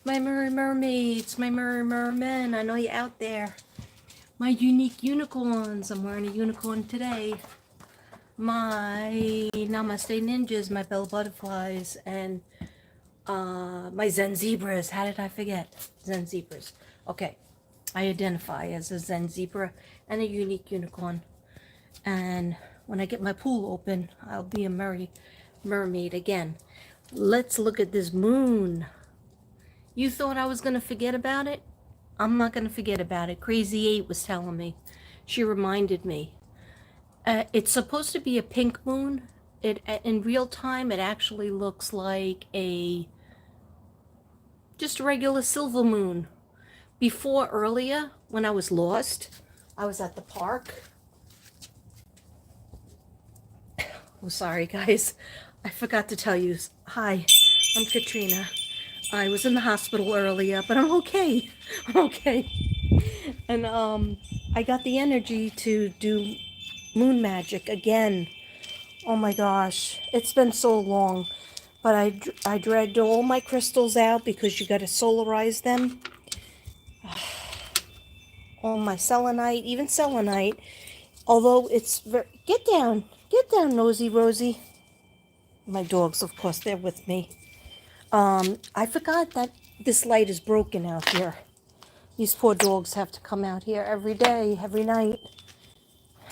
My mermaids, my mermen, I know you're out there. My unique unicorns, I'm wearing a unicorn today. My Namaste Ninjas, my bell butterflies, and my Zen zebras. How did I forget? Zen zebras. Okay, I identify as a Zen zebra and a unique unicorn. And when I get my pool open, I'll be a mermaid again. Let's look at this moon. You thought I was going to forget about it? I'm not going to forget about it. Crazy 8 was telling me. She reminded me. It's supposed to be a pink moon. In real time, it actually looks like just a regular silver moon. Before, earlier, when I was lost, I was at the park. Oh, sorry, guys. I forgot to tell you. Hi, I'm Katrina. I was in the hospital earlier, but I'm okay. I'm okay. And I got the energy to do moon magic again. Oh my gosh, it's been so long. But I dragged all my crystals out because you got to solarize them. All my selenite, even selenite. Although it's very... Get down, nosy Rosie. My dogs, of course, they're with me. I forgot that this light is broken out here. These poor dogs have to come out here every day, every night.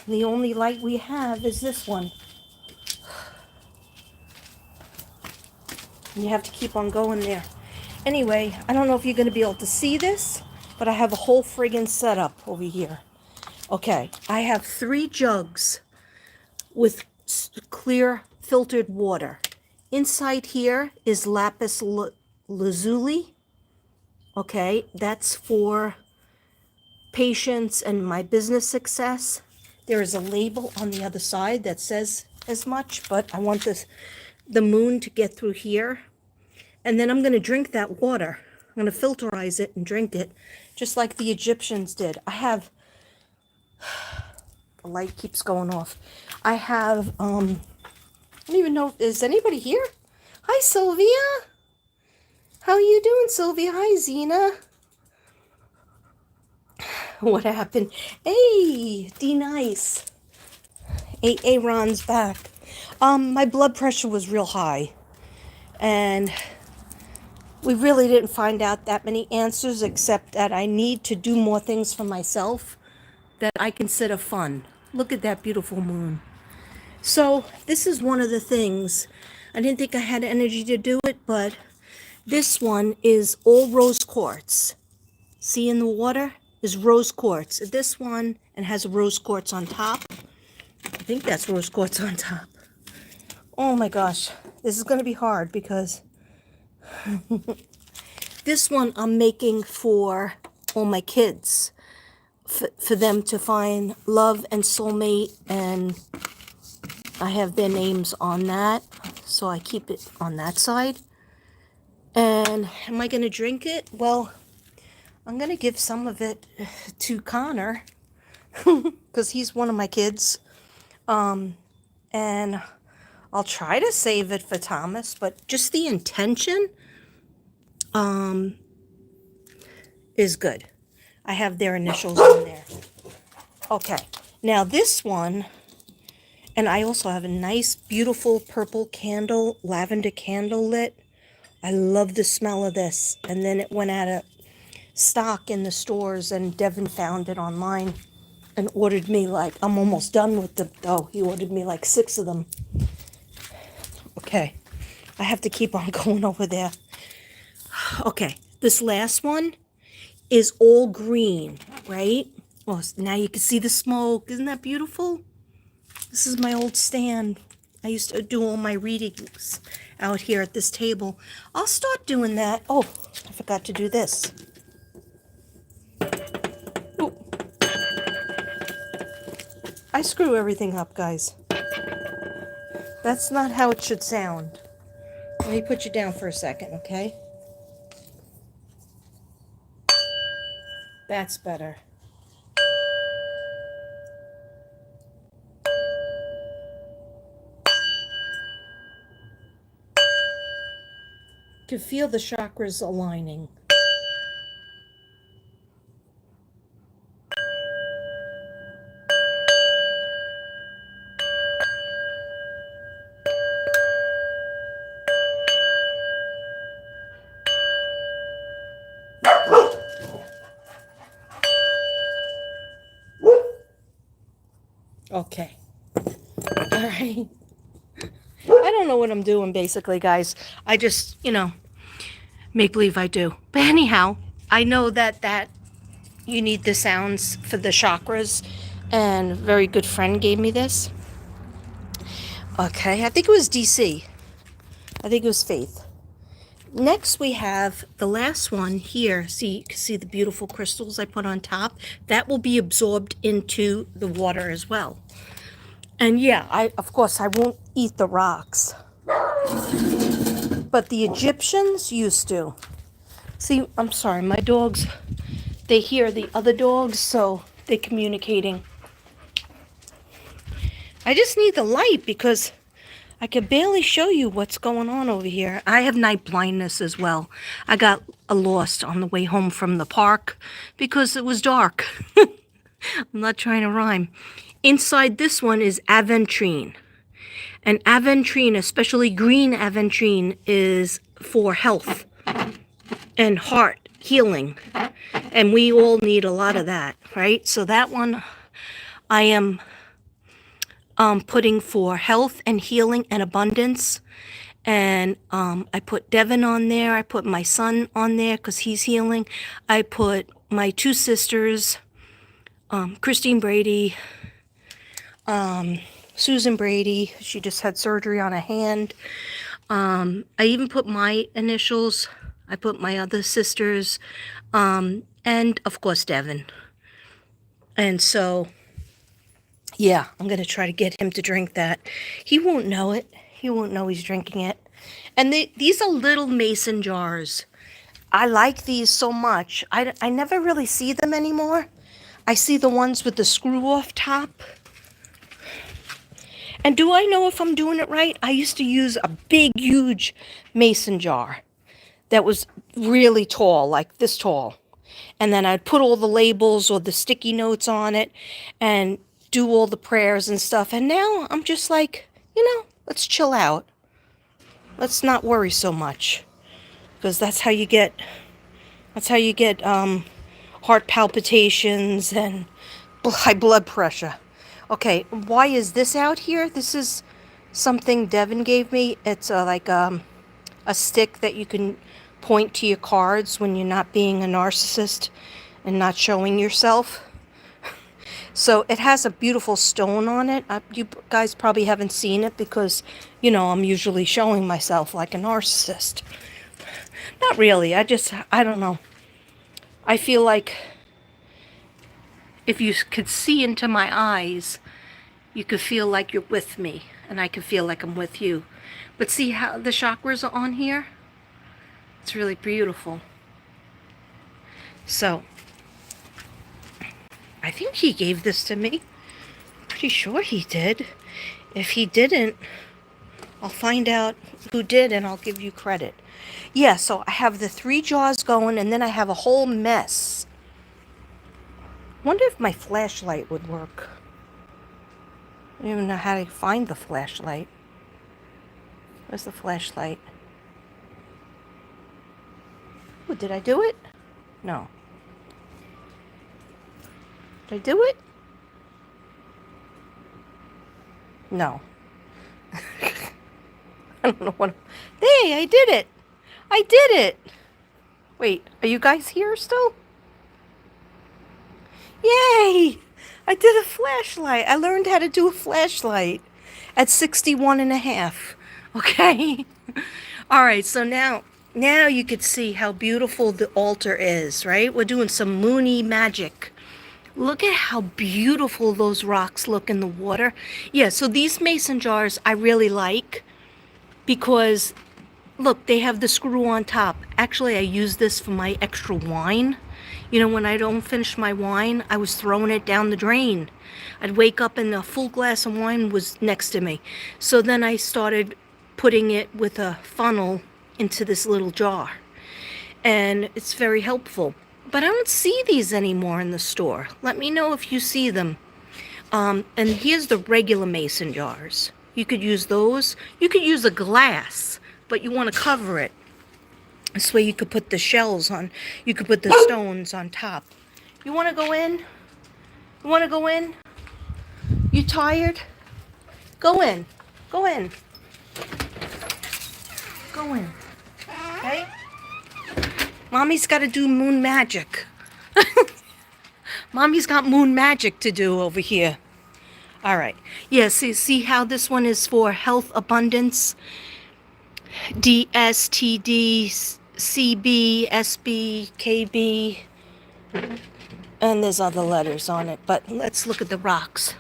The only light we have is this one. And you have to keep on going there. Anyway, I don't know if you're going to be able to see this, but I have a whole friggin' setup over here. Okay, I have 3 jugs with clear filtered water. Inside here is lapis lazuli. Okay, that's for patience and my business success. There is a label on the other side that says as much, but I want the moon to get through here. And then I'm going to drink that water. I'm going to filterize it and drink it, just like the Egyptians did. I have... The light keeps going off. I have, I don't even know, is anybody here? Hi, Sylvia. How are you doing, Sylvia? Hi, Zena. What happened? Hey, D-Nice. Aaron's back. My blood pressure was real high. And we really didn't find out that many answers, except that I need to do more things for myself that I consider fun. Look at that beautiful moon. So this is one of the things. I didn't think I had energy to do it, but this one is all rose quartz. See in the water is rose quartz. This one and has rose quartz on top. I think that's rose quartz on top. Oh my gosh, this is going to be hard because this one I'm making for all my kids, for them to find love and soulmate, and I have their names on that, so I keep it on that side. And am I going to drink it? Well, I'm going to give some of it to Connor because he's one of my kids. And I'll try to save it for Thomas, but just the intention is good. I have their initials on there. Okay, now this one, and I also have a nice, beautiful purple candle, lavender candle lit. I love the smell of this. And then it went out of stock in the stores, and Devin found it online and ordered me like, I'm almost done with the, oh, he ordered me like 6 of them. Okay, I have to keep on going over there. Okay, this last one is all green, right? Oh, now you can see the smoke. Isn't that beautiful? This is my old stand. I used to do all my readings out here at this table. I'll start doing that. Oh, I forgot to do this. Ooh. I screw everything up, guys. That's not how it should sound. Let me put you down for a second, okay? That's better. To feel the chakras aligning. Okay. All right. I don't know what I'm doing, basically, guys. I just, make believe I do. But anyhow, I know that you need the sounds for the chakras, and a very good friend gave me this. Okay, I think it was DC. I think it was Faith. Next, we have the last one here. See, you can see the beautiful crystals I put on top. That will be absorbed into the water as well. And yeah, of course, I won't eat the rocks. But the Egyptians used to. See, I'm sorry, my dogs, they hear the other dogs, so they're communicating. I just need the light because I can barely show you what's going on over here. I have night blindness as well. I got lost on the way home from the park because it was dark. I'm not trying to rhyme. Inside this one is aventurine. And aventurine, especially green aventurine, is for health and heart healing. And we all need a lot of that, right? So that one I am putting for health and healing and abundance. And I put Devin on there. I put my son on there because he's healing. I put my two sisters, Christine Brady, Susan Brady. She just had surgery on a hand. I even put my initials. I put my other sisters, and of course Devin. And so, yeah, I'm going to try to get him to drink that. He won't know it. He won't know he's drinking it. And these are little mason jars. I like these so much. I never really see them anymore. I see the ones with the screw-off top. And do I know if I'm doing it right? I used to use a big, huge mason jar that was really tall, like this tall. And then I'd put all the labels or the sticky notes on it and do all the prayers and stuff. And now I'm just like, let's chill out. Let's not worry so much. Because that's how you get heart palpitations and high blood pressure. Okay, why is this out here? This is something Devin gave me. It's like a stick that you can point to your cards when you're not being a narcissist and not showing yourself. So it has a beautiful stone on it. You guys probably haven't seen it because, I'm usually showing myself like a narcissist. Not really. I don't know. I feel like if you could see into my eyes, you could feel like you're with me, and I could feel like I'm with you. But see how the chakras are on here? It's really beautiful. So, I think he gave this to me. Pretty sure he did. If he didn't, I'll find out who did and I'll give you credit. Yeah, so I have the 3 jars going and then I have a whole mess. Wonder if my flashlight would work. I don't even know how to find the flashlight. Where's the flashlight? Oh, did I do it? No. Did I do it? No. I don't know what. Hey, I did it! I did it! Wait, are you guys here still? Yay! I did a flashlight. I learned how to do a flashlight at 61 and a half. Okay? All right, so now you can see how beautiful the altar is, right? We're doing some moony magic. Look at how beautiful those rocks look in the water. Yeah, so these mason jars I really like because, look, they have the screw on top. Actually, I use this for my extra wine. When I don't finish my wine, I was throwing it down the drain. I'd wake up and a full glass of wine was next to me. So then I started putting it with a funnel into this little jar. And it's very helpful. But I don't see these anymore in the store. Let me know if you see them. And here's the regular mason jars. You could use those. You could use a glass, but you want to cover it. This way you could put the shells on. You could put the stones on top. You want to go in? You want to go in? You tired? Go in. Go in. Go in. Okay? Mommy's got to do moon magic. Mommy's got moon magic to do over here. All right. Yeah, see how this one is for health abundance? DSTD, CB, SB, KB. And there's other letters on it. But let's look at the rocks.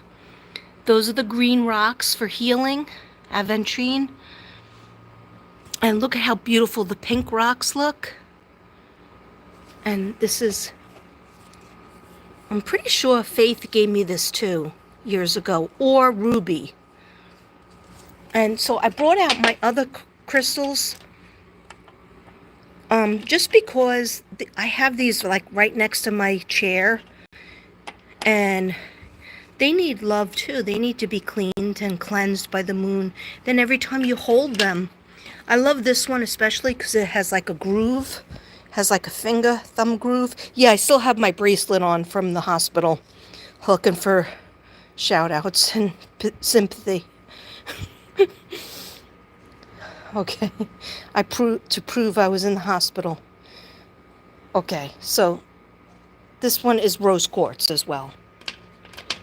Those are the green rocks for healing. Aventurine. And look at how beautiful the pink rocks look. And this is, I'm pretty sure Faith gave me this too years ago, or Ruby. And so I brought out my other crystals just because I have these like right next to my chair, and they need love too. They need to be cleaned and cleansed by the moon. Then every time you hold them, I love this one especially because it has like a groove, has like a thumb groove. Yeah, I still have my bracelet on from the hospital, looking for shout outs and sympathy. Okay, to prove I was in the hospital. Okay, so this one is rose quartz as well.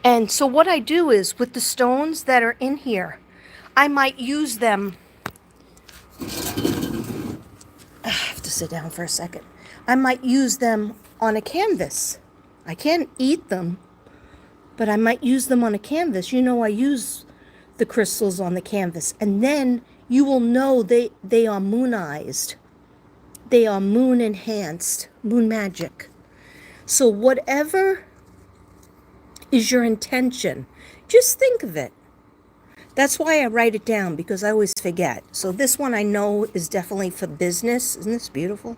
And so what I do is with the stones that are in here, I might use them. I have to sit down for a second. I might use them on a canvas. I can't eat them, but I might use them on a canvas. You know, I use the crystals on the canvas, and then you will know they are moonized. They are moon enhanced, moon magic. So whatever is your intention, just think of it. That's why I write it down, because I always forget. So this one I know is definitely for business. Isn't this beautiful?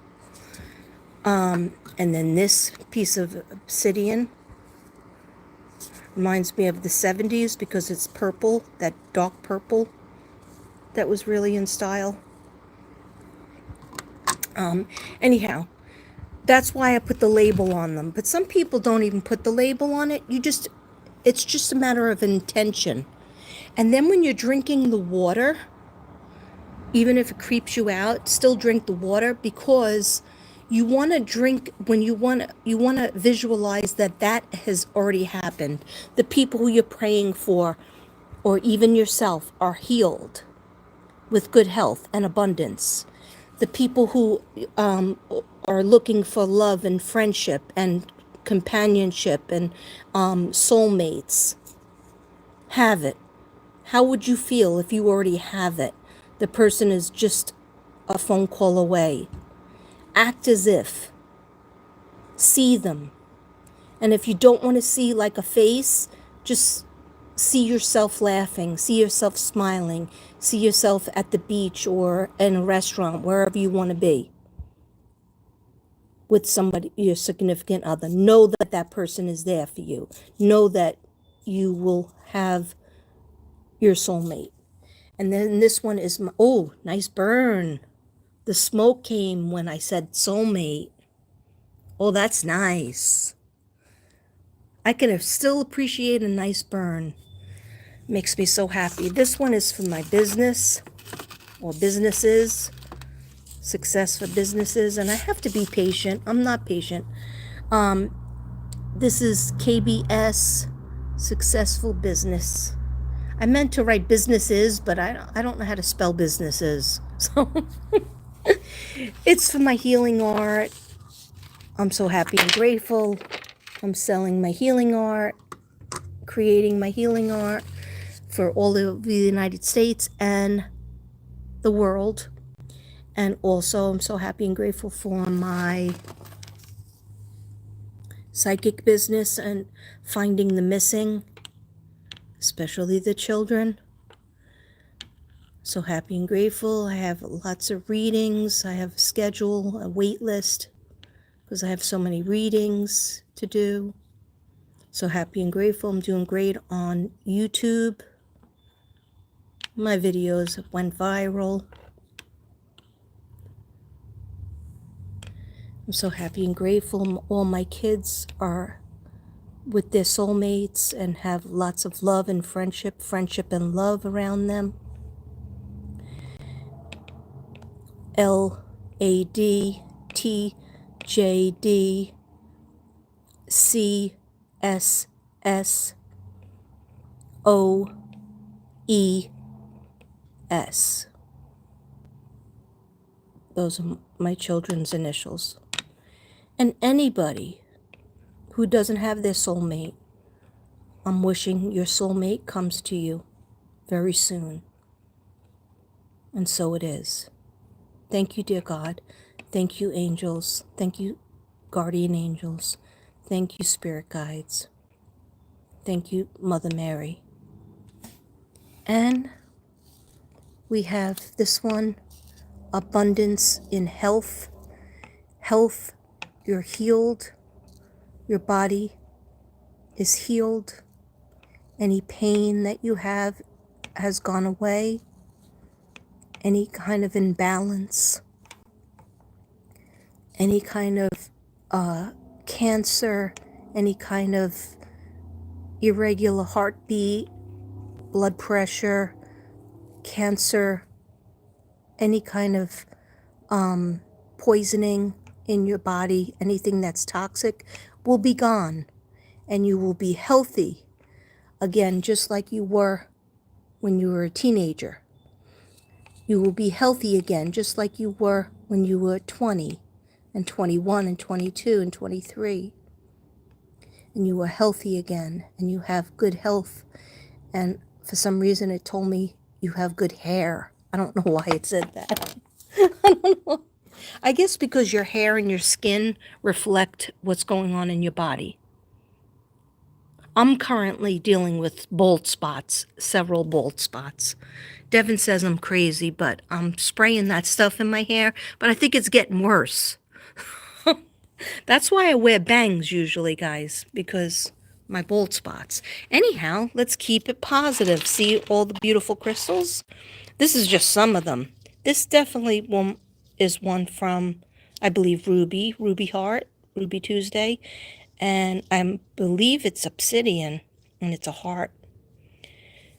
And then this piece of obsidian reminds me of the 70s because it's purple, that dark purple that was really in style. Anyhow, that's why I put the label on them. But some people don't even put the label on it. It's just a matter of intention. And then when you're drinking the water, even if it creeps you out, still drink the water, because you want to drink when you want to visualize that has already happened. The people who you're praying for, or even yourself, are healed with good health and abundance. The people who are looking for love and friendship and companionship and soulmates have it. How would you feel if you already have it? The person is just a phone call away. Act as if. See them. And if you don't want to see like a face, just see yourself laughing, see yourself smiling, see yourself at the beach or in a restaurant, wherever you want to be, with somebody, your significant other. Know that that person is there for you. Know that you will have your soulmate. And then this one is, oh, nice burn. The smoke came when I said soulmate. Oh, that's nice. I can still appreciate a nice burn. Makes me so happy. This one is for my business or businesses, success for businesses, and I have to be patient. I'm not patient. This is KBS, successful business. I meant to write businesses, but I don't know how to spell businesses. So it's for my healing art. I'm so happy and grateful. I'm selling my healing art, creating my healing art for all of the United States and the world. And also I'm so happy and grateful for my psychic business and finding the missing, especially the children. So happy and grateful. I have lots of readings. I have a schedule, a wait list, because I have so many readings to do. So happy and grateful. I'm doing great on YouTube. My videos went viral. I'm so happy and grateful. All my kids are with their soulmates and have lots of love and friendship and love around them. LADTJDCSSOES. Those are my children's initials. And anybody who doesn't have their soulmate, I'm wishing your soulmate comes to you very soon. And so it is. Thank you, dear God. Thank you, angels. Thank you, guardian angels. Thank you, spirit guides. Thank you, Mother Mary. And we have this one, abundance in health. Health, you're healed. Your body is healed. Any pain that you have has gone away. Any kind of imbalance, any kind of cancer, any kind of irregular heartbeat, blood pressure, cancer, any kind of poisoning in your body, anything that's toxic will be gone, and you will be healthy again, just like you were when you were a teenager. You will be healthy again, just like you were when you were 20 and 21 and 22 and 23. And you are healthy again, and you have good health. And for some reason it told me you have good hair. I don't know why it said that. I don't know. I guess because your hair and your skin reflect what's going on in your body. I'm currently dealing with bald spots, several bald spots. Devin says I'm crazy, but I'm spraying that stuff in my hair, but I think it's getting worse. That's why I wear bangs usually, guys, because my bald spots. Anyhow, let's keep it positive. See all the beautiful crystals? This is just some of them. This definitely is one from, I believe, Ruby Heart, Ruby Tuesday. And I believe it's obsidian, and it's a heart.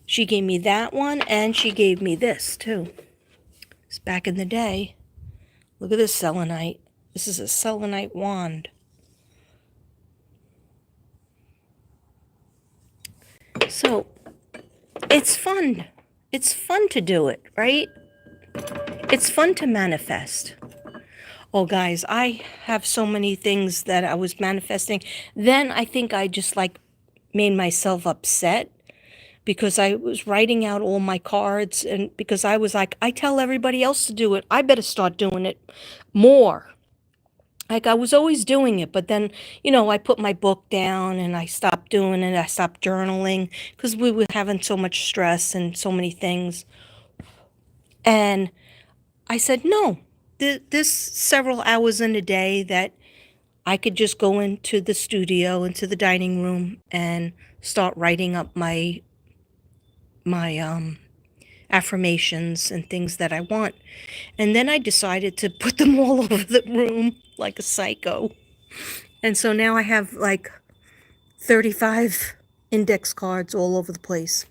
She gave me that one, and she gave me this, too. It's back in the day. Look at this selenite. This is a selenite wand. So, it's fun. It's fun to do it, right? It's fun to manifest. Oh, guys, I have so many things that I was manifesting. Then I think I just, made myself upset because I was writing out all my cards, and because I was like, I tell everybody else to do it. I better start doing it more. Like, I was always doing it, but then, I put my book down and I stopped doing it. I stopped journaling because we were having so much stress and so many things. And I said, no, this several hours in a day that I could just go into the studio, into the dining room, and start writing up my affirmations and things that I want. And then I decided to put them all over the room like a psycho. And so now I have 35 index cards all over the place.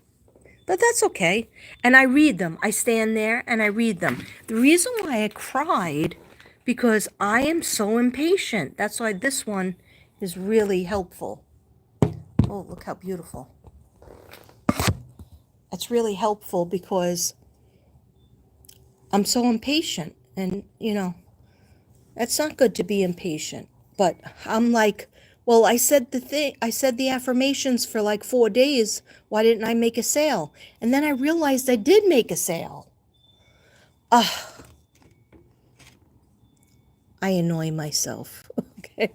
But that's okay. And I read them. I stand there and I read them. The reason why I cried, because I am so impatient. That's why this one is really helpful. Oh, look how beautiful. It's really helpful because I'm so impatient. And, it's not good to be impatient. But I'm like, well, I said the affirmations for 4 days. Why didn't I make a sale? And then I realized I did make a sale. I annoy myself. Okay.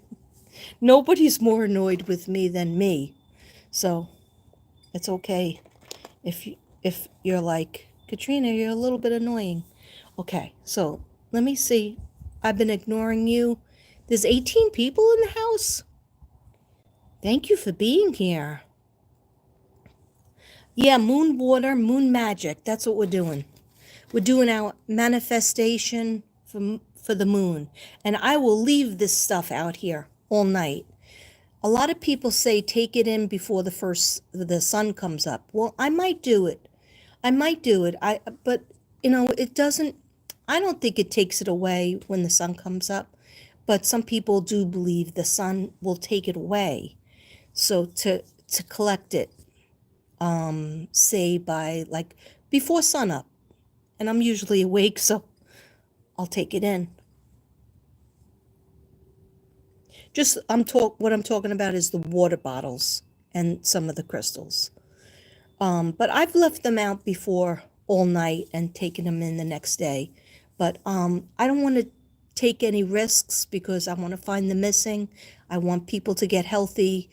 Nobody's more annoyed with me than me. So it's okay if you're like, Katrina, you're a little bit annoying. Okay, so let me see. I've been ignoring you. There's 18 people in the house. Thank you for being here. Yeah, moon water, moon magic. That's what we're doing. We're doing our manifestation for the moon. And I will leave this stuff out here all night. A lot of people say take it in before the sun comes up. Well, I might do it. I might do it. But it doesn't, I don't think it takes it away when the sun comes up, but some people do believe the sun will take it away. So to collect it, say by like before sunup, and I'm usually awake, so I'll take it in. Just what I'm talking about is the water bottles and some of the crystals. But I've left them out before all night and taken them in the next day. But I don't want to take any risks because I want to find the missing. I want people to get healthy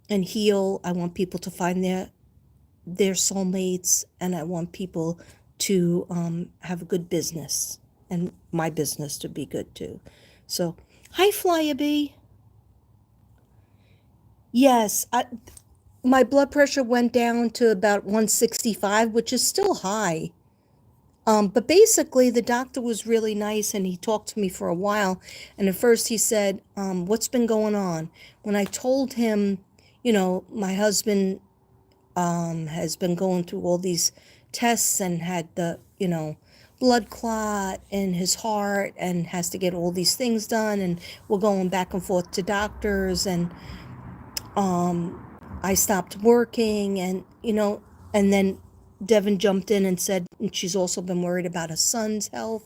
and heal. I want people to find their soulmates, and I want people to have a good business, and my business to be good too. So, hi, Flyaby. Yes, my blood pressure went down to about 165, which is still high. But basically, the doctor was really nice and he talked to me for a while. And at first, he said, what's been going on? When I told him, my husband has been going through all these tests and had the, blood clot in his heart and has to get all these things done. And we're going back and forth to doctors. And I stopped working and then Devin jumped in and said she's also been worried about her son's health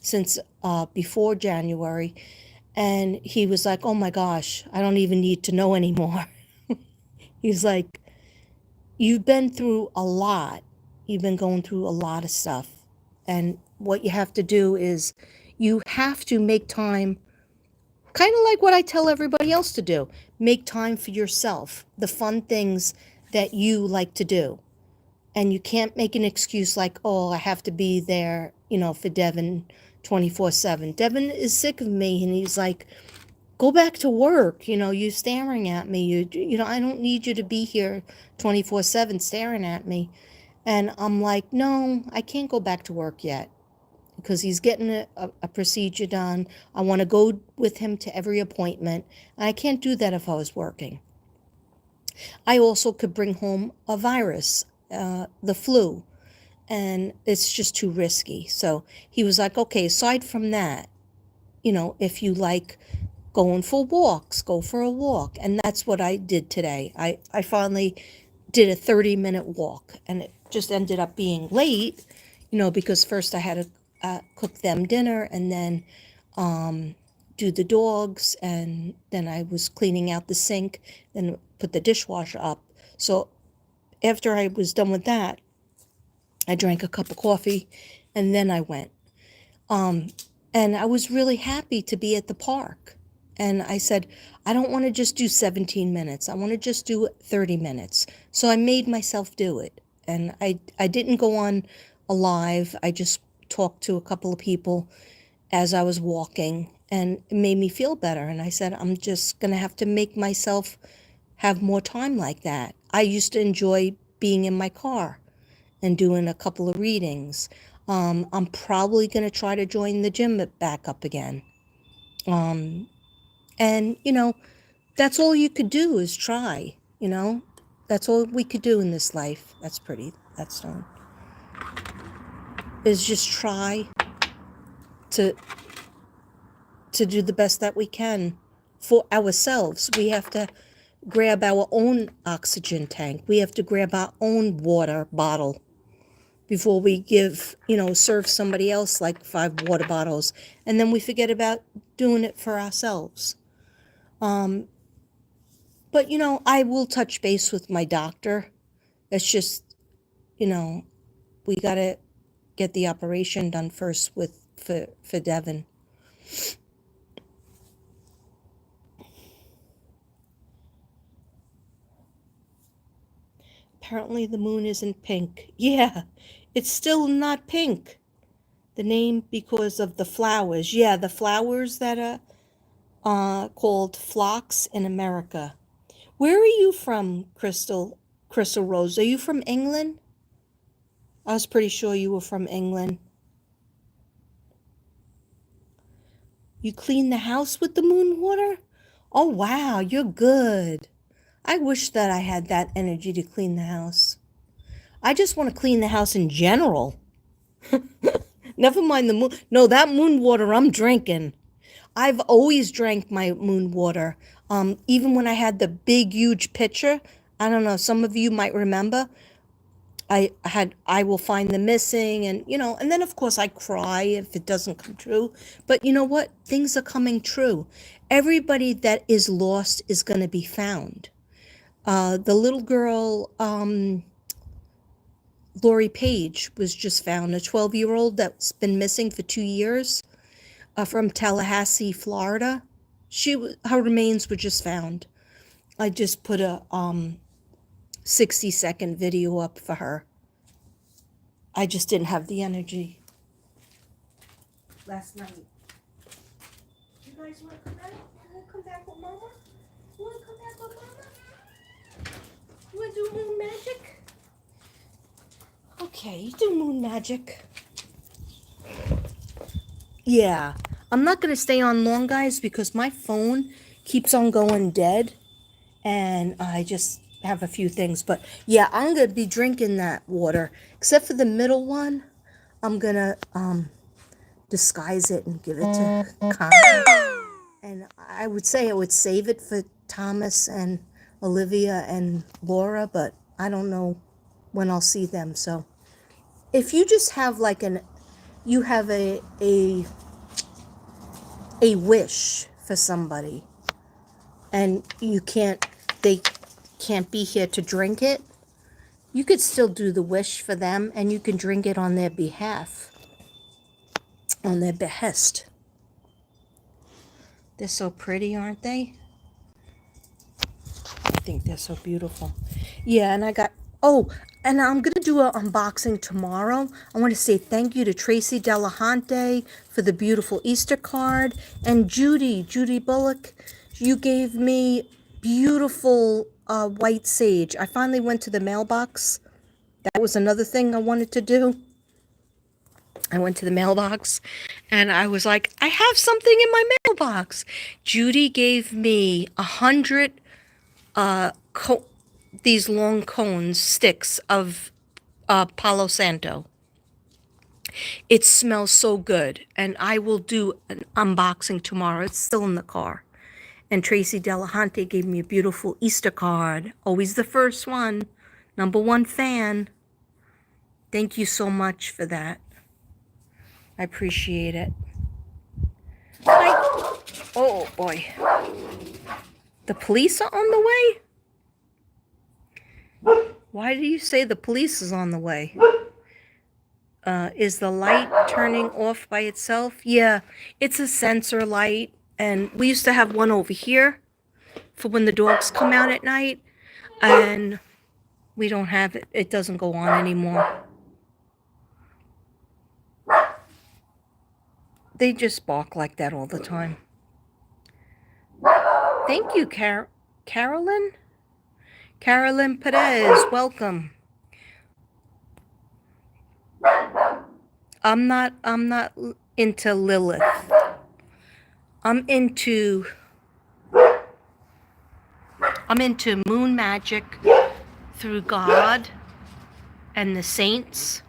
since before January. And he was like, oh my gosh, I don't even need to know anymore. He's like, you've been through a lot. You've been going through a lot of stuff. And what you have to do is you have to make time, kind of like what I tell everybody else to do. Make time for yourself, the fun things that you like to do. And you can't make an excuse like, oh, I have to be there, for Devin 24/7. Devin is sick of me and he's like, go back to work. You staring at me. I don't need you to be here 24/7 staring at me. And I'm like, no, I can't go back to work yet because he's getting a procedure done. I want to go with him to every appointment. And I can't do that if I was working. I also could bring home a virus, the flu, and it's just too risky. So he was like, okay, aside from that, if you like going for walks, go for a walk. And that's what I did today. I finally did a 30-minute walk, and it just ended up being late, because first I had to cook them dinner and then do the dogs, and then I was cleaning out the sink, then put the dishwasher up. So after I was done with that, I drank a cup of coffee, and then I went. And I was really happy to be at the park. And I said, I don't want to just do 17 minutes. I want to just do 30 minutes. So I made myself do it. And I didn't go on a live. I just talked to a couple of people as I was walking, and it made me feel better. And I said, I'm just going to have to make myself have more time like that. I used to enjoy being in my car and doing a couple of readings. I'm probably going to try to join the gym back up again. And, that's all you could do is try, That's all we could do in this life. That's done. Is just try to do the best that we can for ourselves. We have to grab our own oxygen tank. We have to grab our own water bottle before we serve somebody else like 5 water bottles. And then we forget about doing it for ourselves. But, I will touch base with my doctor. It's just, we got to get the operation done first for Devin. Apparently the moon isn't pink. Yeah, it's still not pink. The name because of the flowers. Yeah, the flowers that are called phlox in America. Where are you from, Crystal Rose? Are you from England? I was pretty sure you were from England. You clean the house with the moon water? Oh, wow, you're good. I wish that I had that energy to clean the house. I just want to clean the house in general. Never mind the moon. No, that moon water I'm drinking. I've always drank my moon water. Even when I had the big, huge pitcher. I don't know, some of you might remember. I will find the missing, and and then of course I cry if it doesn't come true. But you know what? Things are coming true. Everybody that is lost is going to be found. The little girl, Lori Page, was just found, a 12-year-old that's been missing for 2 years, from Tallahassee, Florida. Her remains were just found. I just put a 60-second video up for her. I just didn't have the energy last night. You guys want to come back? You want to come back with Mama? You want to come back with Mama? You want to do moon magic? Okay, you do moon magic. Yeah, I'm not going to stay on long, guys, because my phone keeps on going dead, and I just have a few things. But yeah, I'm going to be drinking that water, except for the middle one. I'm going to disguise it and give it to Connor. And I would say I would save it for Thomas and Olivia and Laura, but I don't know when I'll see them. So if you just have like you have a wish for somebody, and they can't be here to drink it, you could still do the wish for them, and you can drink it on their behalf, on their behest. They're so pretty, aren't they? I think they're so beautiful. Yeah, and and I'm going to do an unboxing tomorrow. I want to say thank you to Tracy Delahante for the beautiful Easter card. And Judy Bullock, you gave me beautiful white sage. I finally went to the mailbox. That was another thing I wanted to do. I went to the mailbox and I was like, I have something in my mailbox. Judy gave me 100 these long sticks of Palo Santo. It smells so good, and I will do an unboxing tomorrow. It's still in the car. And Tracy Delahante gave me a beautiful Easter card. Always the first one. #1 fan. Thank you so much for that. I appreciate it. Oh boy. The police are on the way? Why do you say the police is on the way? Is the light turning off by itself? Yeah, it's a sensor light. And we used to have one over here for when the dogs come out at night. And we don't have it. It doesn't go on anymore. They just bark like that all the time. Thank you, Carolyn. Carolyn Perez, welcome. I'm not into Lilith. I'm into moon magic through God and the saints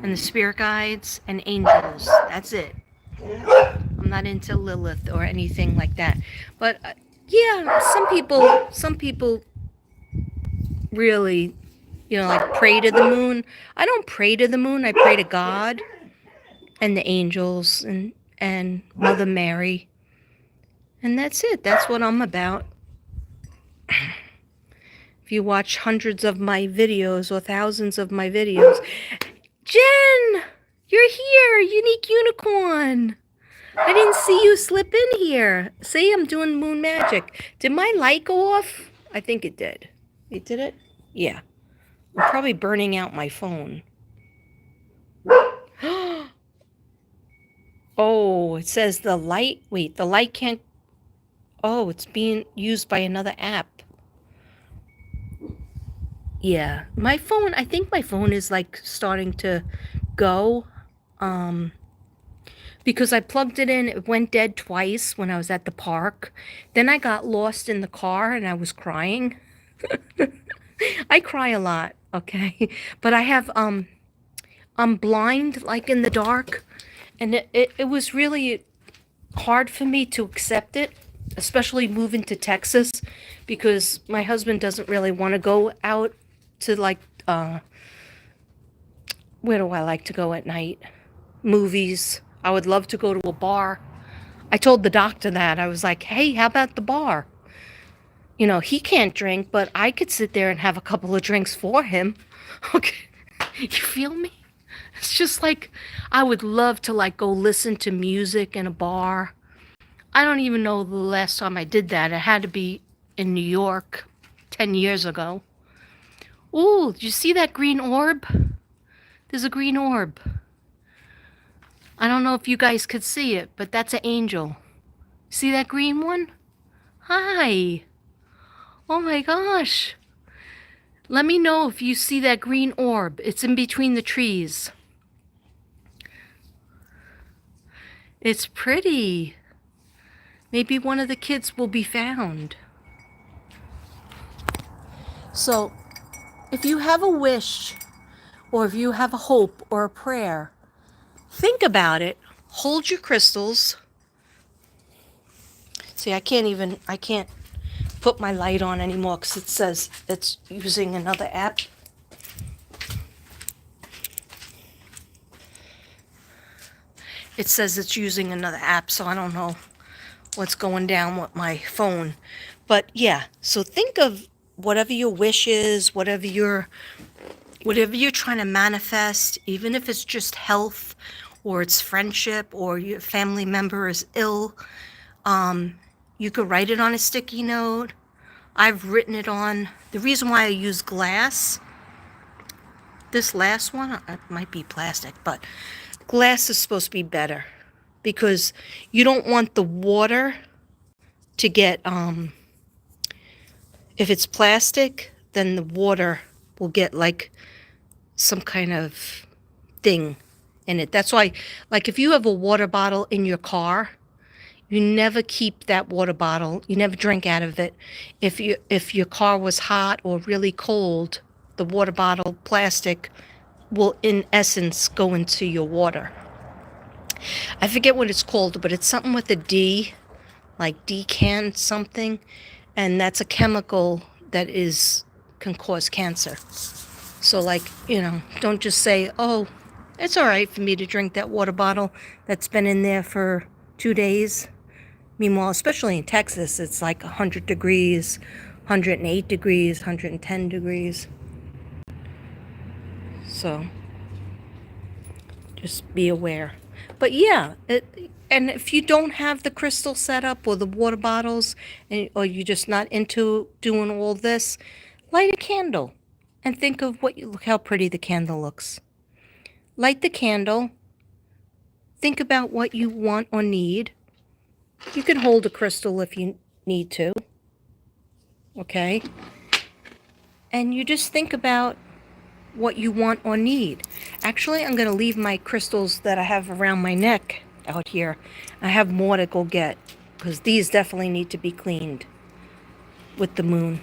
and the spirit guides and angels. That's it. I'm not into Lilith or anything like that. But yeah, some people really, like pray to the moon. I don't pray to the moon. I pray to God and the angels and Mother Mary. And that's it. That's what I'm about. If you watch hundreds of my videos or thousands of my videos, Jen, you're here, Unique Unicorn. I didn't see you slip in here. See, I'm doing moon magic. Did my light go off? I think it did. It did it? Yeah. I'm probably burning out my phone. Oh, it says the light. Wait, the light can't. Oh, it's being used by another app. Yeah, my phone, I think my phone is like starting to go. because I plugged it in. It went dead twice when I was at the park. Then I got lost in the car and I was crying. I cry a lot, okay? But I have I'm blind like in the dark, and it was really hard for me to accept it, especially moving to Texas because my husband doesn't really want to go out to like where do I like to go at night? Movies. I would love to go to a bar. I told the doctor that. I was like, "Hey, how about the bar?" You know, he can't drink, but I could sit there and have a couple of drinks for him. Okay. You feel me? It's just like I would love to like go listen to music in a bar. I don't even know the last time I did that. It had to be in New York 10 years ago. Ooh, did you see that green orb? There's a green orb. I don't know if you guys could see it, but that's an angel. See that green one? Hi. Oh my gosh. Let me know if you see that green orb. It's in between the trees. It's pretty. Maybe one of the kids will be found. So, if you have a wish, or if you have a hope or a prayer, think about it. Hold your crystals. See, I can't put my light on anymore because it says it's using another app. It says it's using another app, so I don't know what's going down with my phone. But yeah, so think of whatever your wish is, whatever you're trying to manifest, even if it's just health or it's friendship or your family member is ill. You could write it on a sticky note. I've written it on. The reason why I use glass, this last one, it might be plastic, but glass is supposed to be better because you don't want the water to get, if it's plastic, then the water will get like some kind of thing in it. That's why, like if you have a water bottle in your car, you never keep that water bottle. You never drink out of it. If your car was hot or really cold, the water bottle plastic will in essence go into your water. I forget what it's called, but it's something with a D, like decan something, and that's a chemical that can cause cancer. So like, don't just say, "Oh, it's all right for me to drink that water bottle that's been in there for 2 days." Meanwhile, especially in Texas, it's like 100 degrees, 108 degrees, 110 degrees. So just be aware. But yeah, and if you don't have the crystal set up or the water bottles, or you're just not into doing all this, light a candle and think of look how pretty the candle looks. Light the candle. Think about what you want or need. You can hold a crystal if you need to. Okay? And you just think about what you want or need. Actually, I'm going to leave my crystals that I have around my neck out here. I have more to go get because these definitely need to be cleaned with the moon.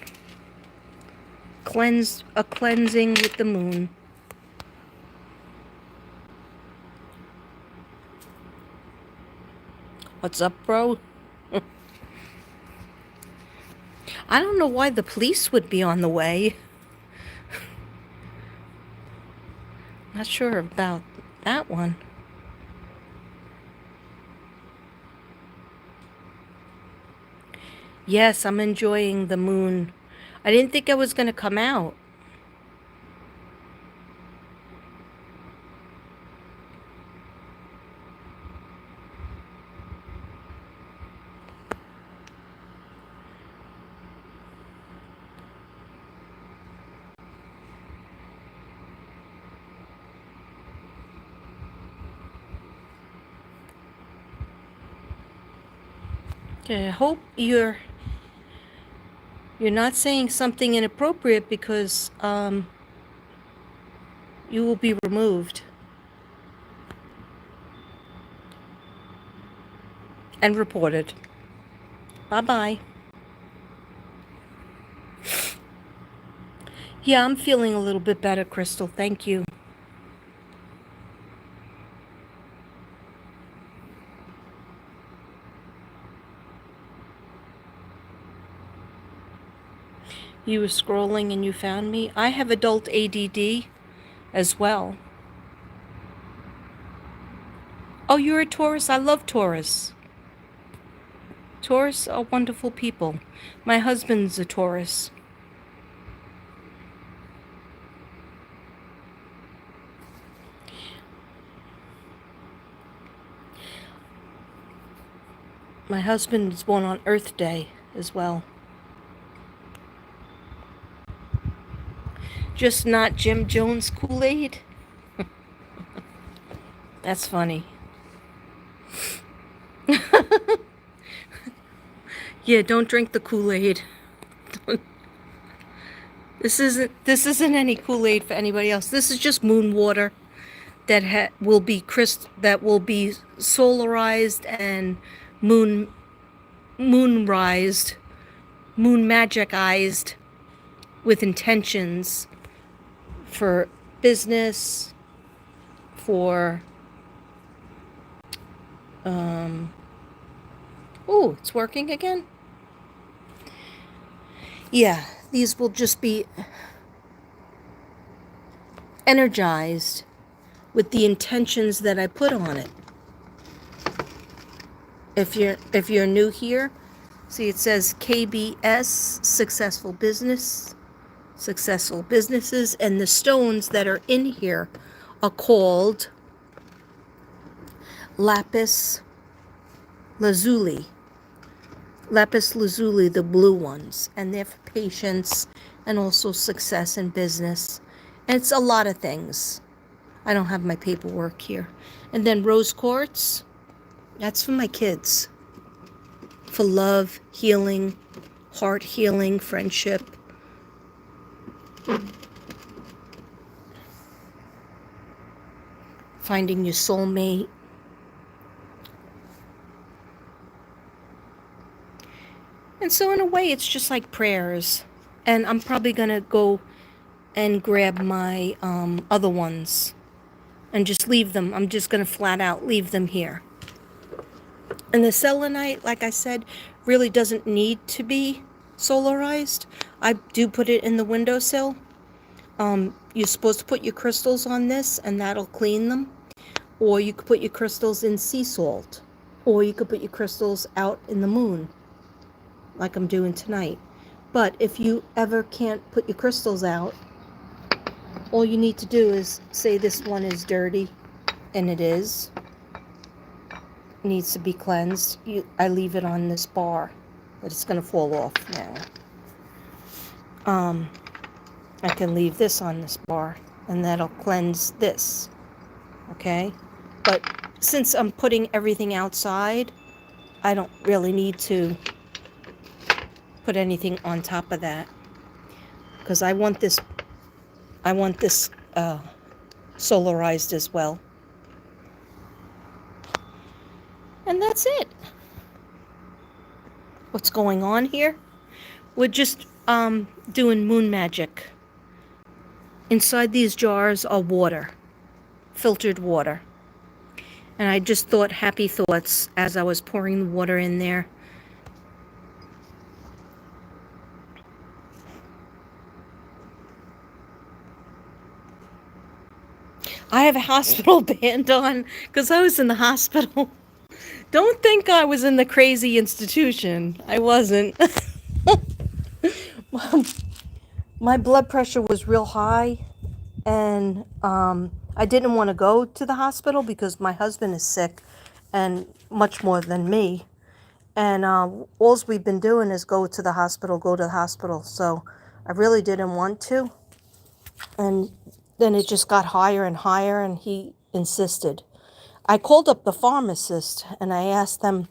Cleansing with the moon. What's up, bro? I don't know why the police would be on the way. Not sure about that one. Yes, I'm enjoying the moon. I didn't think I was going to come out. Okay, I hope you're not saying something inappropriate because you will be removed. and reported. Bye-bye. Yeah, I'm feeling a little bit better, Crystal. Thank you. You were scrolling and you found me. I have adult ADD as well. Oh, you're a Taurus? I love Taurus. Taurus are wonderful people. My husband's a Taurus. My husband is born on Earth Day as well. Just not Jim Jones Kool-Aid? That's funny. Yeah, don't drink the Kool-Aid. This isn't any Kool-Aid for anybody else. This is just moon water that will be solarized and moonrised, moon magicized with intentions for business, for oh, it's working again. Yeah, these will just be energized with the intentions that I put on it. If you're new here, see it says KBS, successful businesses, and the stones that are in here are called lapis lazuli. Lapis lazuli, the blue ones, and they're for patience and also success in business. And it's a lot of things. I don't have my paperwork here. And then rose quartz, that's for my kids. For love, healing, heart healing, friendship. Finding your soulmate. And so in a way, it's just like prayers. And I'm probably going to go and grab my other ones and just leave them. I'm just going to flat out leave them here. And the selenite, like I said, really doesn't need to be solarized. I do put it in the windowsill. You're supposed to put your crystals on this and that'll clean them. Or you could put your crystals in sea salt. Or you could put your crystals out in the moon, like I'm doing tonight. But if you ever can't put your crystals out, all you need to do is say this one is dirty, and it is. It needs to be cleansed. I leave it on this bar, but it's going to fall off now. I can leave this on this bar, and that'll cleanse this. Okay? But since I'm putting everything outside, I don't really need to put anything on top of that, because I want this solarized as well. And that's it. What's going on here? We're just doing moon magic. Inside these jars are water, filtered water. And I just thought happy thoughts as I was pouring the water in there. I have a hospital band on because I was in the hospital. Don't think I was in the crazy institution. I wasn't. My blood pressure was real high, and I didn't want to go to the hospital because my husband is sick, and much more than me. And all we've been doing is go to the hospital. So I really didn't want to. And then it just got higher and higher, and he insisted. I called up the pharmacist, and I asked them,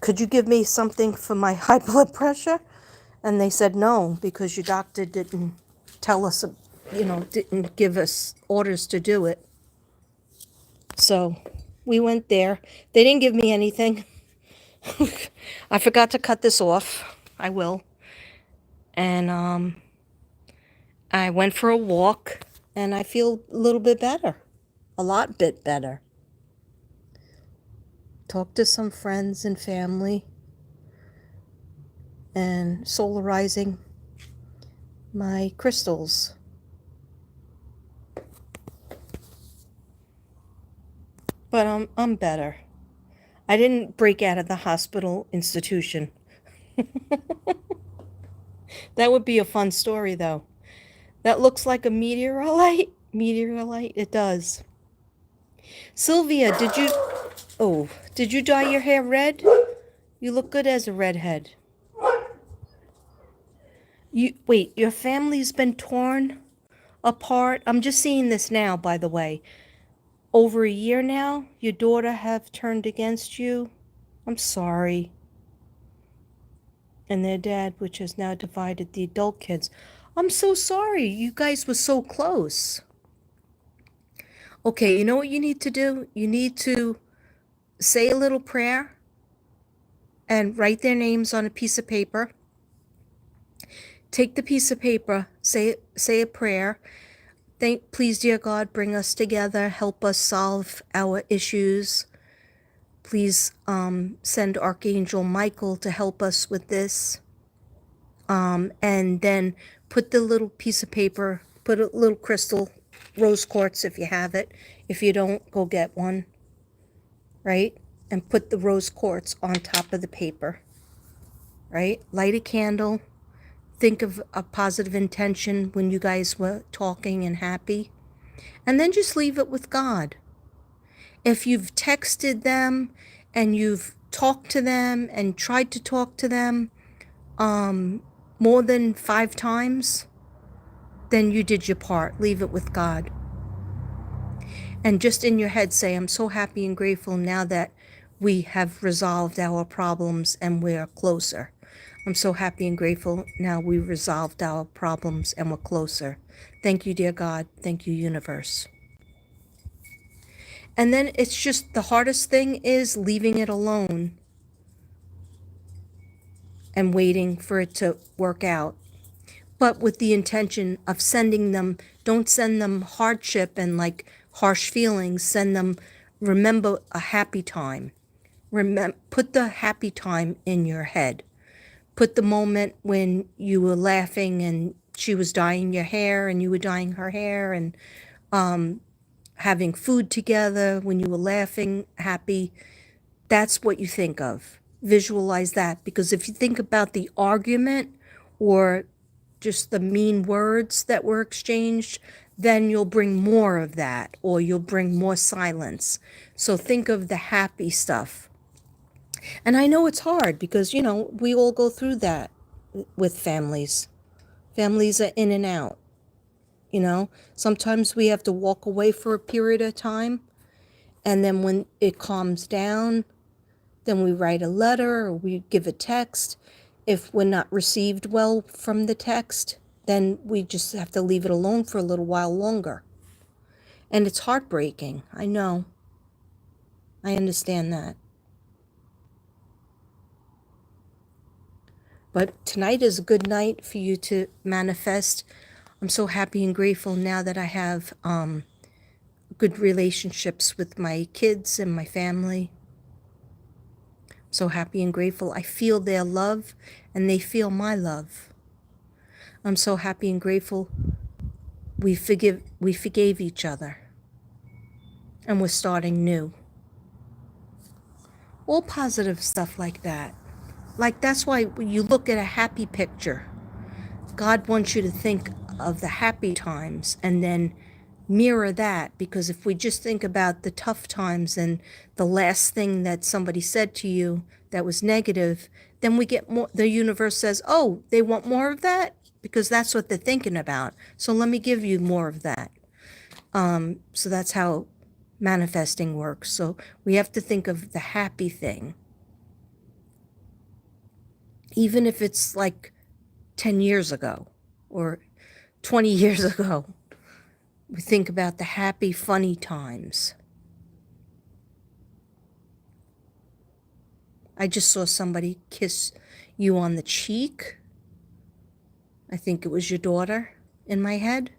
could you give me something for my high blood pressure? And they said no, because your doctor didn't tell us, didn't give us orders to do it. So We went there. They didn't give me anything. I forgot to cut this off. I will. And I went for a walk and I feel a little bit better. A lot bit better. Talked to some friends and family and solarizing my crystals. But I'm better. I didn't break out of the hospital institution. That would be a fun story, though. That looks like a meteorite. Meteorite, it does. Sylvia, did you dye your hair red? You look good as a redhead. Wait, your family's been torn apart? I'm just seeing this now, by the way. Over a year now, your daughter have turned against you. I'm sorry. And their dad, which has now divided the adult kids. I'm so sorry. You guys were so close. Okay, you know what you need to do? You need to say a little prayer and write their names on a piece of paper. Take the piece of paper, say a prayer. Please, dear God, bring us together. Help us solve our issues. Please send Archangel Michael to help us with this. And then put the little piece of paper, put a little crystal, rose quartz if you have it. If you don't, go get one, right? And put the rose quartz on top of the paper, right? Light a candle. Think of a positive intention when you guys were talking and happy. And then just leave it with God. If you've texted them and you've talked to them and tried to talk to them more than 5 times, then you did your part. Leave it with God. And just in your head say, I'm so happy and grateful now that we have resolved our problems and we're closer. I'm so happy and grateful now we resolved our problems and we're closer. Thank you, dear God. Thank you, universe. And then it's just the hardest thing is leaving it alone and waiting for it to work out. But with the intention of sending them, don't send them hardship and like harsh feelings. Send them, remember a happy time. Put the happy time in your head. Put the moment when you were laughing and she was dyeing your hair and you were dyeing her hair, and having food together when you were laughing, happy. That's what you think of. Visualize that, because if you think about the argument or just the mean words that were exchanged, then you'll bring more of that, or you'll bring more silence. So think of the happy stuff. And I know it's hard because, we all go through that with families. Families are in and out. Sometimes we have to walk away for a period of time. And then when it calms down, then we write a letter or we give a text. If we're not received well from the text, then we just have to leave it alone for a little while longer. And it's heartbreaking. I know. I understand that. But tonight is a good night for you to manifest. I'm so happy and grateful now that I have good relationships with my kids and my family. So happy and grateful. I feel their love and they feel my love. I'm so happy and grateful we forgave each other. And we're starting new. All positive stuff like that. Like, that's why when you look at a happy picture, God wants you to think of the happy times and then mirror that. Because if we just think about the tough times and the last thing that somebody said to you that was negative, then we get more. The universe says, oh, they want more of that because that's what they're thinking about. So let me give you more of that. So that's how manifesting works. So we have to think of the happy thing. Even if it's like 10 years ago or 20 years ago, we think about the happy, funny times. I just saw somebody kiss you on the cheek. I think it was your daughter in my head.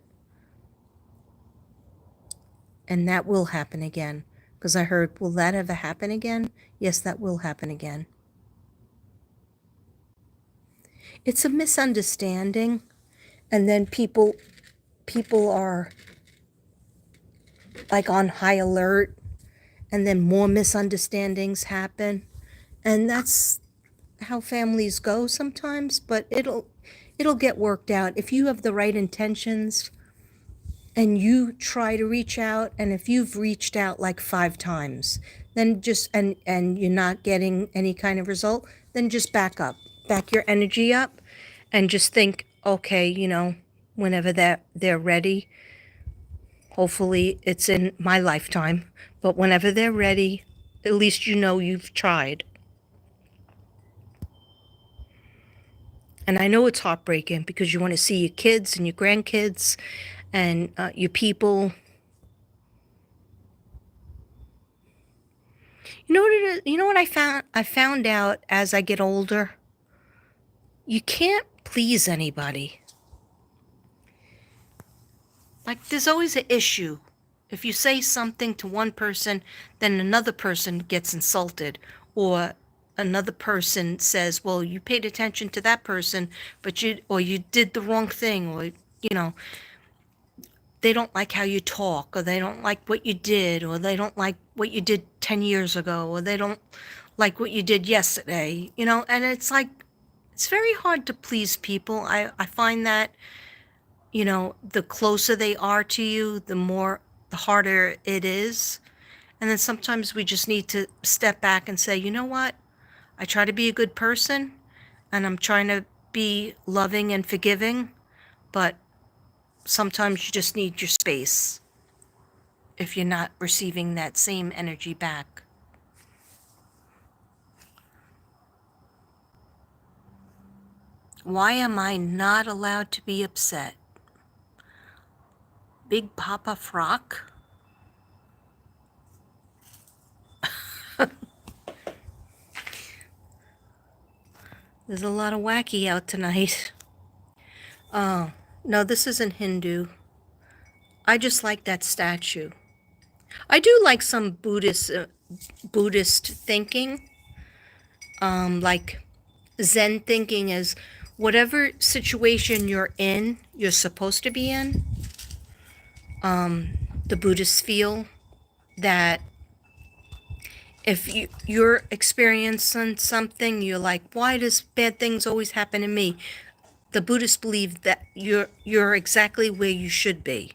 And that will happen again. Because I heard, will that ever happen again? Yes, that will happen again. It's a misunderstanding. And then people are like on high alert. And then more misunderstandings happen. And that's how families go sometimes, but it'll get worked out if you have the right intentions and you try to reach out. And if you've reached out like 5 times, then just and you're not getting any kind of result, then just back your energy up, and just think, okay, whenever they're ready, hopefully it's in my lifetime, but whenever they're ready, at least you've tried. And I know it's heartbreaking because you want to see your kids and your grandkids and your people. You know what it is? You know what I found? I found out as I get older, you can't please anybody. Like, there's always an issue. If you say something to one person, then another person gets insulted, or another person says, well, you paid attention to that person, but you did the wrong thing, or, you know, they don't like how you talk, or they don't like what you did, or they don't like what you did 10 years ago, or they don't like what you did yesterday, and it's like, it's very hard to please people. I find that, the closer they are to you, the harder it is. And then sometimes we just need to step back and say, you know what? I try to be a good person and I'm trying to be loving and forgiving, but sometimes you just need your space if you're not receiving that same energy back. Why am I not allowed to be upset? Big Papa Frock? There's a lot of wacky out tonight. Oh, no, this isn't Hindu. I just like that statue. I do like some Buddhist thinking. Like Zen thinking is whatever situation you're in, you're supposed to be in. The Buddhists feel that if you're experiencing something, you're like, why does bad things always happen to me? The Buddhists believe that you're exactly where you should be,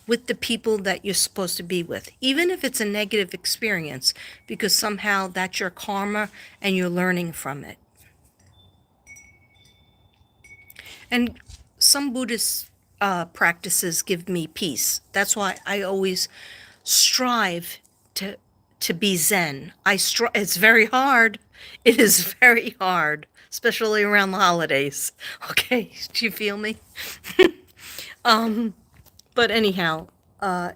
with the people that you're supposed to be with, even if it's a negative experience, because somehow that's your karma and you're learning from it. And some Buddhist practices give me peace. That's why I always strive to be Zen. It's very hard. It is very hard, especially around the holidays. Okay, do you feel me? But anyhow,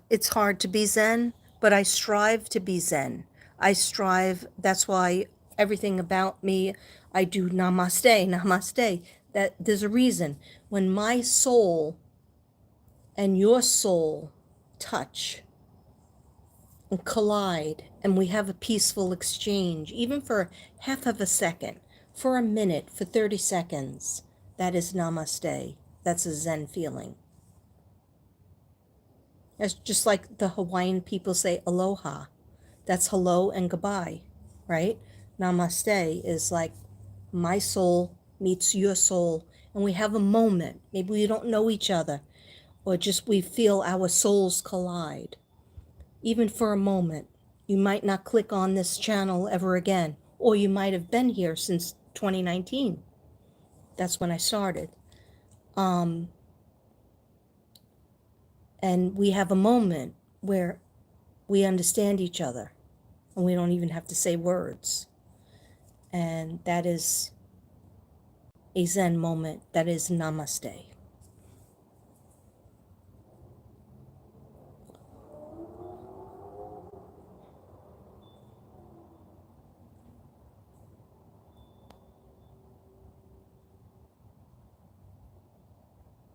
it's hard to be Zen, but I strive to be Zen. I strive, that's why everything about me, I do namaste, namaste. That there's a reason. When my soul and your soul touch and collide, and we have a peaceful exchange, even for half of a second, for a minute, for 30 seconds, that is namaste. That's a Zen feeling. It's just like the Hawaiian people say aloha. That's hello and goodbye, right? Namaste is like my soul meets your soul, and we have a moment. Maybe we don't know each other, or just we feel our souls collide. Even for a moment, you might not click on this channel ever again, or you might have been here since 2019. That's when I started. And we have a moment where we understand each other and we don't even have to say words. And that is a Zen moment. That is namaste.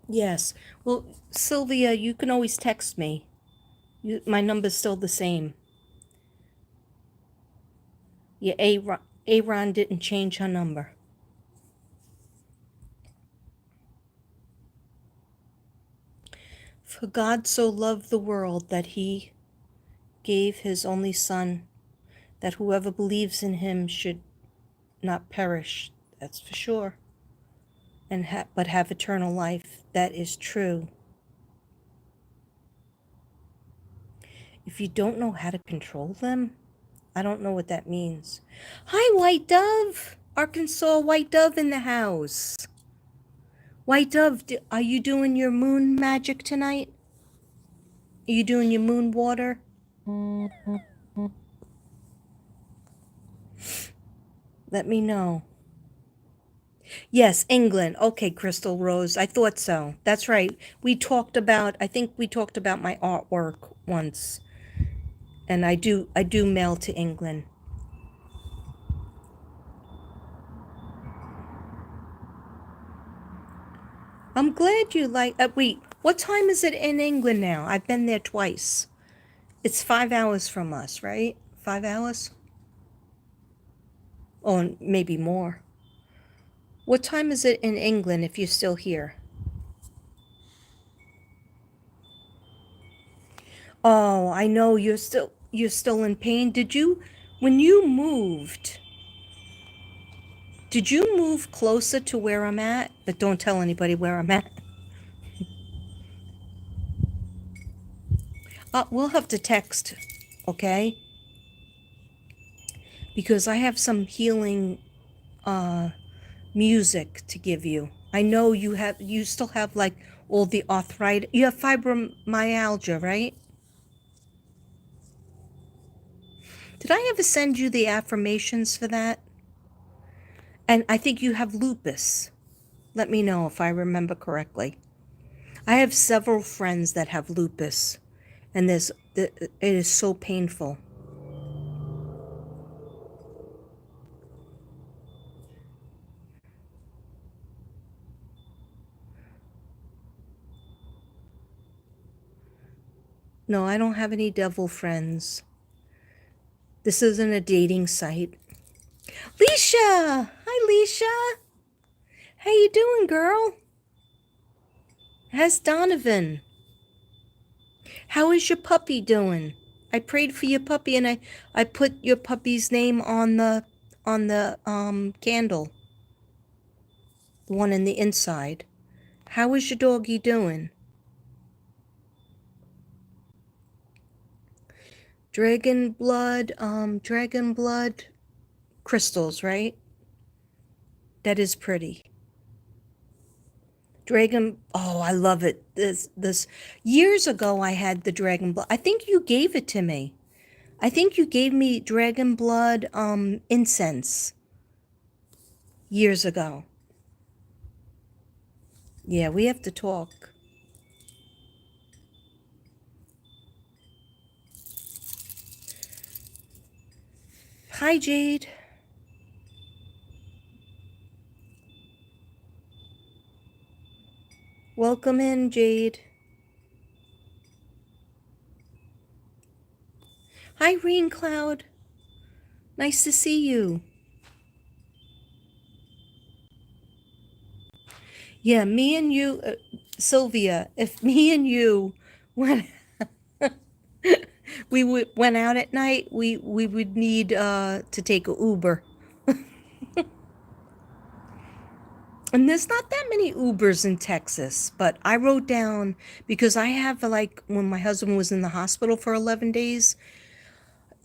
Yes. Well, Sylvia, you can always text me. My number's still the same. Yeah, Aaron didn't change her number. For God so loved the world that he gave his only Son, that whoever believes in him should not perish. That's for sure. But have eternal life. That is true. If you don't know how to control them, I don't know what that means. Hi, White Dove. Arkansas White Dove in the house. White Dove, are you doing your moon magic tonight? Are you doing your moon water? Let me know. Yes, England. Okay, Crystal Rose. I thought so. That's right. I think we talked about my artwork once. And I do mail to England. I'm glad you like, wait, what time is it in England now? I've been there twice. It's 5 hours from us, right? 5 hours? Oh, maybe more. What time is it in England if you're still here? Oh, I know you're still in pain. When you moved, did you move closer to where I'm at? But don't tell anybody where I'm at. We'll have to text, okay? Because I have some healing music to give you. I know you still have like all the arthritis. You have fibromyalgia, right? Did I ever send you the affirmations for that? And I think you have lupus. Let me know if I remember correctly. I have several friends that have lupus, and it is so painful. No, I don't have any devil friends. This isn't a dating site. Leisha! Hi, Leisha! How you doing, girl? How's Donovan? How is your puppy doing? I prayed for your puppy and I put your puppy's name on the candle, the one in the inside. How is your doggy doing? Dragon blood crystals, right? That is pretty. Oh, I love it. This years ago I had the dragon blood. I think you gave it to me. I think you gave me dragon blood incense years ago. Yeah, we have to talk. Hi, Jade. Welcome in, Jade. Hi, Rain Cloud. Nice to see you. Yeah, me and you, Sylvia, if me and you went went out at night, we would need to take a Uber. And there's not that many Ubers in Texas, but I wrote down because I have like when my husband was in the hospital for 11 days,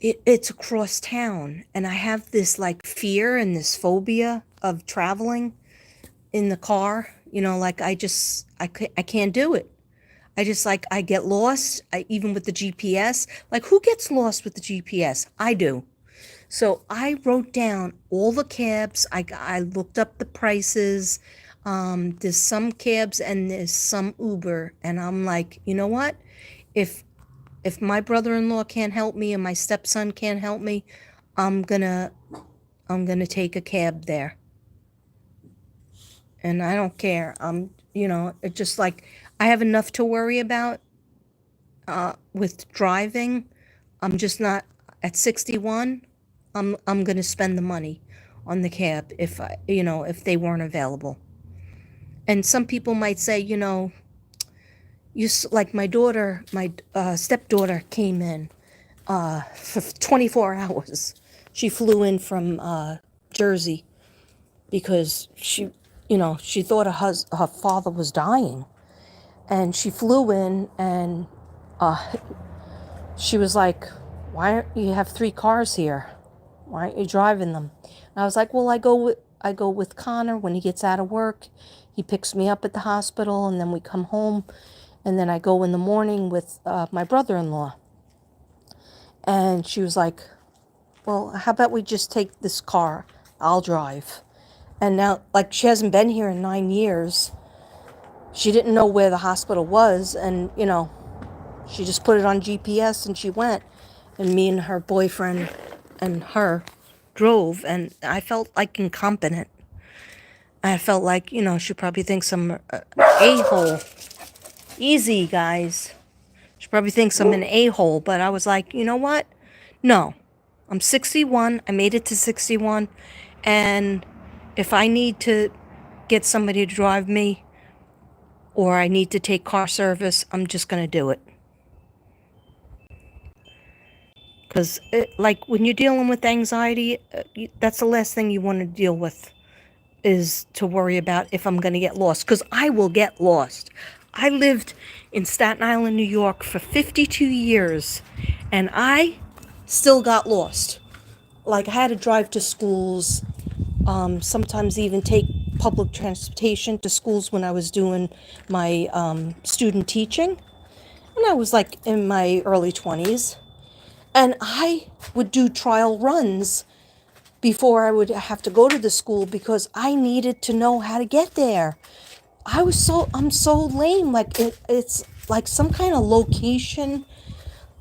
it's across town and I have this like fear and this phobia of traveling in the car, like I can't do it. I just like I get lost, even with the GPS. Like who gets lost with the GPS? I do. So I wrote down all the cabs. I looked up the prices. There's some cabs and there's some Uber, and I'm like, you know what? If if my brother-in-law can't help me and my stepson can't help me, I'm gonna I'm gonna take a cab there. and I don't care. It's just like I have enough to worry about with driving. I'm just not at 61. I'm going to spend the money on the cab if they weren't available. And some people might say, like my daughter, my stepdaughter came in for 24 hours. She flew in from Jersey because she thought her father was dying, and she flew in, and she was like, "Why aren't you have three cars here? Why aren't you driving them?" And I was like, "Well, I go with Connor when he gets out of work. He picks me up at the hospital, and then we come home, and then I go in the morning with my brother-in-law." And she was like, "Well, how about we just take this car? I'll drive." And now, like, she hasn't been here in 9 years. She didn't know where the hospital was, and she just put it on GPS and she went. And me and her boyfriend and her drove, and I felt like incompetent. I felt like, she probably thinks I'm a-hole. Easy, guys. She probably thinks I'm an a-hole, but I was like, you know what? No. I'm 61. I made it to 61. And if I need to get somebody to drive me or I need to take car service, I'm just going to do it. Because, like, when you're dealing with anxiety, that's the last thing you want to deal with, is to worry about if I'm going to get lost. Because I will get lost. I lived in Staten Island, New York for 52 years, and I still got lost. Like, I had to drive to schools, sometimes even take public transportation to schools when I was doing my student teaching. And I was like in my early 20s. And I would do trial runs before I would have to go to the school because I needed to know how to get there. I'm so lame. Like it's like some kind of location.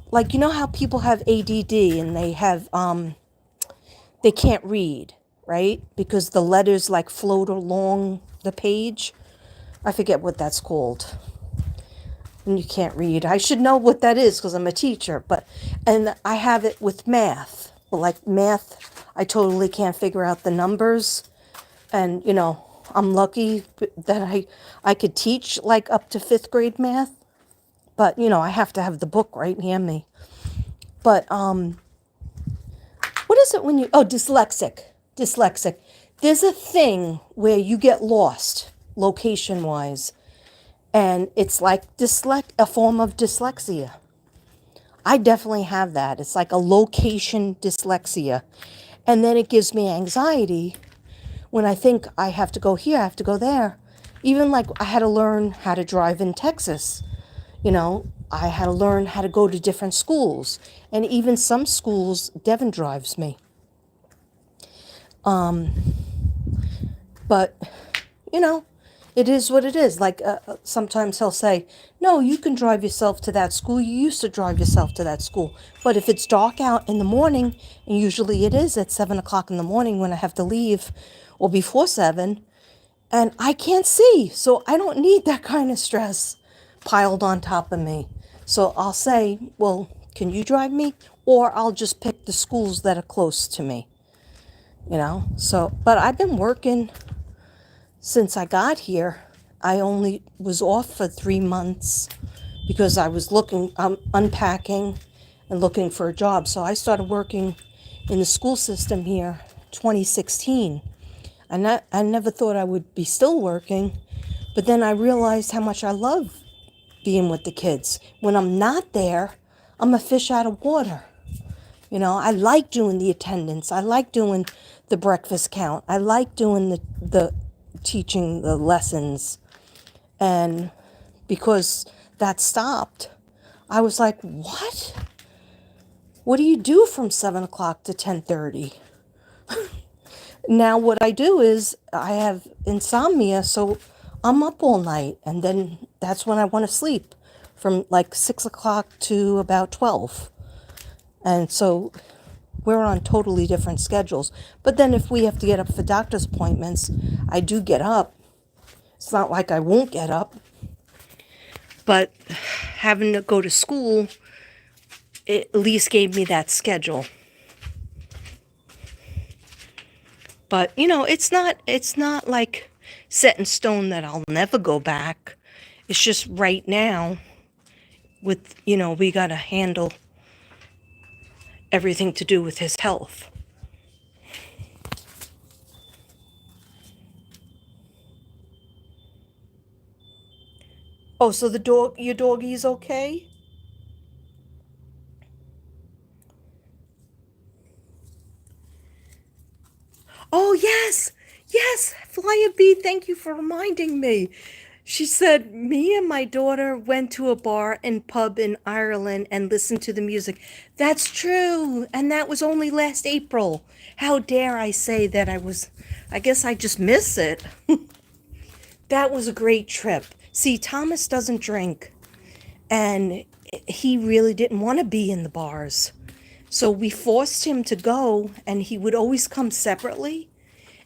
Like, how people have ADD and they can't read, right? Because the letters like float along the page. I forget what that's called. And you can't read. I should know what that is because I'm a teacher, and I have it with math. Like math, I totally can't figure out the numbers. And, I'm lucky that I could teach like up to 5th grade math, but, I have to have the book right near me. But, what is it when dyslexic. There's a thing where you get lost location wise. And it's like a form of dyslexia. I definitely have that. It's like a location dyslexia. And then it gives me anxiety when I think I have to go here, I have to go there. Even like I had to learn how to drive in Texas. I had to learn how to go to different schools. And even some schools, Devin drives me. But, it is what it is. Like sometimes he'll say, "No, you can drive yourself to that school. You used to drive yourself to that school." But if it's dark out in the morning, and usually it is at 7 o'clock in the morning when I have to leave, or before 7, and I can't see, so I don't need that kind of stress piled on top of me. So I'll say, "Well, can you drive me?" Or I'll just pick the schools that are close to me. So, but I've been working since I got here. I only was off for 3 months because I was unpacking and looking for a job. So I started working in the school system here 2016. I never thought I would be still working, but then I realized how much I love being with the kids. When I'm not there, I'm a fish out of water. I like doing the attendance. I like doing the breakfast count. I like doing the teaching the lessons. And because that stopped, I was like, what do you do from 7 o'clock to 10:30? Now what I do is I have insomnia, so I'm up all night, and then that's when I want to sleep, from like 6 o'clock to about 12. And so we're on totally different schedules. But then if we have to get up for doctor's appointments, I do get up. It's not like I won't get up. But having to go to school, it at least gave me that schedule. But, you know, it's not like set in stone that I'll never go back. It's just right now with, you know, we got to handle everything to do with his health. Oh, so your doggy's okay? Oh, yes. Yes, Flyer Bee, thank you for reminding me. She said, me and my daughter went to a bar and pub in Ireland and listened to the music. That's true. And that was only last April. How dare I say that I guess I just miss it. That was a great trip. See, Thomas doesn't drink, and he really didn't want to be in the bars. So we forced him to go, and he would always come separately.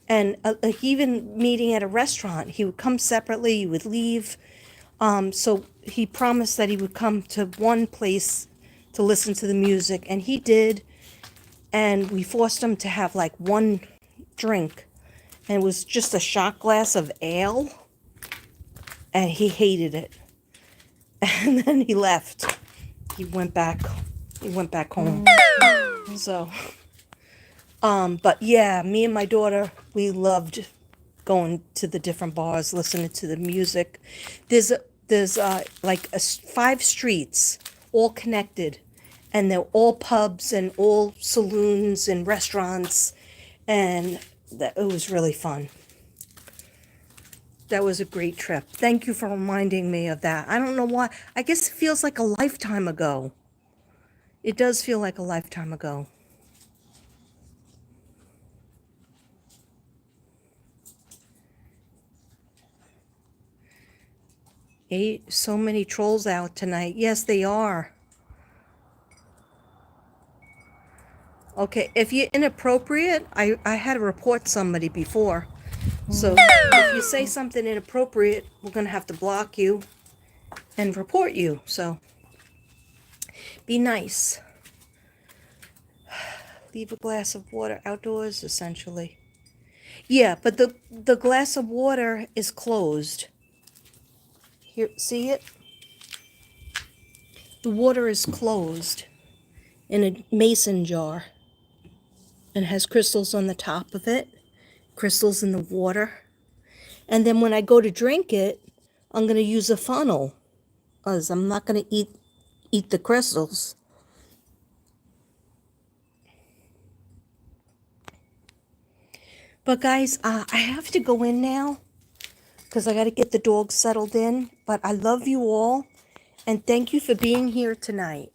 And even meeting at a restaurant, he would come separately, he would leave. So he promised that he would come to one place to listen to the music, and he did. And we forced him to have like one drink, and it was just a shot glass of ale, and he hated it. And then he left. He went back home. So, but yeah, me and my daughter, we loved going to the different bars, listening to the music. There's like 5 streets, all connected, and they're all pubs and all saloons and restaurants, and it was really fun. That was a great trip. Thank you for reminding me of that. I don't know why. I guess it feels like a lifetime ago. It does feel like a lifetime ago. So many trolls out tonight. Yes, they are. Okay, if you're inappropriate, I had to report somebody before. So if you say something inappropriate, we're going to have to block you and report you. So be nice. Leave a glass of water outdoors, essentially. Yeah, but the glass of water is closed. Here, see it? The water is closed in a mason jar and has crystals on the top of it, crystals in the water. And then when I go to drink it, I'm going to use a funnel, because I'm not going to eat the crystals. But guys, I have to go in now because I got to get the dogs settled in. But I love you all, and thank you for being here tonight.